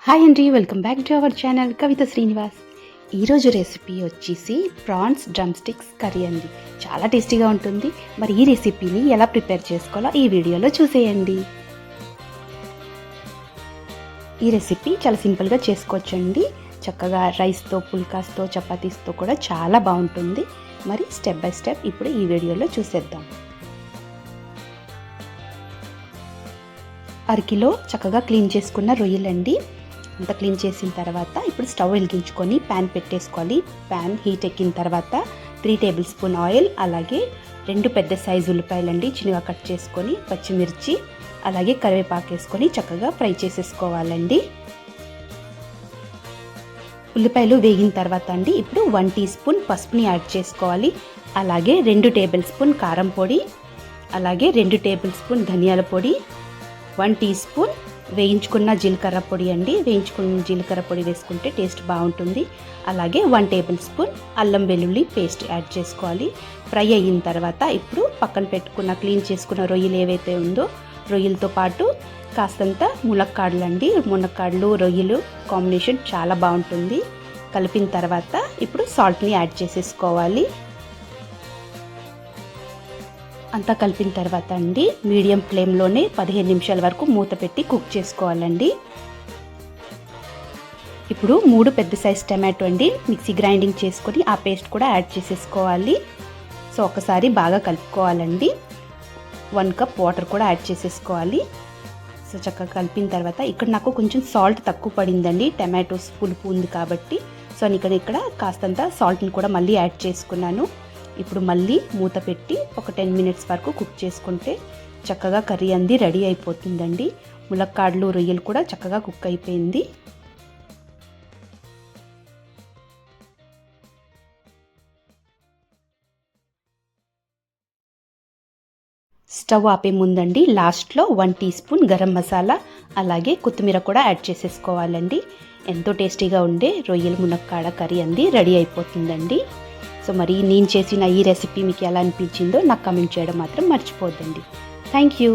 Hi అండి, welcome back to our channel Kavitha Srinivas. ఈరోజు recipe వచ్చేసి ప్రాన్స్ డ్రమ్ స్టిక్స్ కర్రీ అండి. చాలా టేస్టీగా ఉంటుంది. మరి ఈ రెసిపీని ఎలా ప్రిపేర్ చేసుకోవాలో ఈ వీడియోలో చూసేయండి. ఈ రెసిపీ చాలా సింపుల్గా చేసుకోవచ్చండి. చక్కగా రైస్తో, పుల్కాస్తో, చపాతీస్తో కూడా చాలా బాగుంటుంది. మరి స్టెప్ బై స్టెప్ ఇప్పుడు ఈ వీడియోలో చూసేద్దాం. అరకిలో చక్కగా క్లీన్ చేసుకున్న రొయ్యలండి. అంతా క్లీన్ చేసిన తర్వాత ఇప్పుడు స్టవ్ వెలిగించుకొని ప్యాన్ పెట్టేసుకోవాలి. ప్యాన్ హీట్ ఎక్కిన తర్వాత 3 టేబుల్ స్పూన్ ఆయిల్, అలాగే 2 పెద్ద సైజు ఉల్లిపాయలండి చిన్నగా కట్ చేసుకొని, పచ్చిమిర్చి, అలాగే కరివేపాకు వేసుకొని చక్కగా ఫ్రై చేసేసుకోవాలండి. ఉల్లిపాయలు వేగిన తర్వాత అండి ఇప్పుడు 1 టీ స్పూన్ పసుపుని యాడ్ చేసుకోవాలి. అలాగే 2 టేబుల్ స్పూన్ కారం పొడి, అలాగే 2 టేబుల్ స్పూన్ ధనియాల పొడి, 1 టీ స్పూన్ వేయించుకున్న జీలకర్ర పొడి అండి. వేయించుకున్న జీలకర్ర పొడి వేసుకుంటే టేస్ట్ బాగుంటుంది. అలాగే 1 టేబుల్ స్పూన్ అల్లం వెల్లుల్లి పేస్ట్ యాడ్ చేసుకోవాలి. ఫ్రై అయిన తర్వాత ఇప్పుడు పక్కన పెట్టుకున్న క్లీన్ చేసుకున్న రొయ్యలు ఏవైతే ఉందో రొయ్యలతో పాటు కాస్తంత మునక్కాడలు అండి. మునక్కాడలు రొయ్యలు కాంబినేషన్ చాలా బాగుంటుంది. కలిపిన తర్వాత ఇప్పుడు సాల్ట్ని యాడ్ చేసేసుకోవాలి. అంతా కలిపిన తర్వాత అండి మీడియం ఫ్లేమ్లోనే 15 నిమిషాల వరకు మూత పెట్టి కుక్ చేసుకోవాలండి. ఇప్పుడు 3 పెద్ద సైజ్ టమాటో అండి మిక్సీ గ్రైండింగ్ చేసుకొని ఆ పేస్ట్ కూడా యాడ్ చేసేసుకోవాలి. సో ఒకసారి బాగా కలుపుకోవాలండి. 1 కప్ వాటర్ కూడా యాడ్ చేసేసుకోవాలి. సో చక్కగా కలిపిన తర్వాత ఇక్కడ నాకు కొంచెం సాల్ట్ తక్కువ పడిందండి. టమాటోస్ పులుపు ఉంది కాబట్టి. సో నేను ఇక్కడ కాస్తంత సాల్ట్ని కూడా మళ్ళీ యాడ్ చేసుకున్నాను. ఇప్పుడు మళ్ళీ మూత పెట్టి ఒక 10 మినిట్స్ వరకు కుక్ చేసుకుంటే చక్కగా కర్రీ అంది రెడీ అయిపోతుందండి. ములక్కాడలు రొయ్యలు కూడా చక్కగా కుక్ అయిపోయింది. స్టవ్ ఆపే ముందండి లాస్ట్లో 1 టీ స్పూన్ గరం మసాలా, అలాగే కొత్తిమీర కూడా యాడ్ చేసేసుకోవాలండి. ఎంతో టేస్టీగా ఉండే రొయ్యలు మునక్కాడ కర్రీ అంది రెడీ అయిపోతుందండి. సో మరి నేను చేసిన ఈ రెసిపీ మీకు ఎలా అనిపించిందో నాకు కామెంట్ చేయడం మాత్రం మర్చిపోద్దండి. Thank you.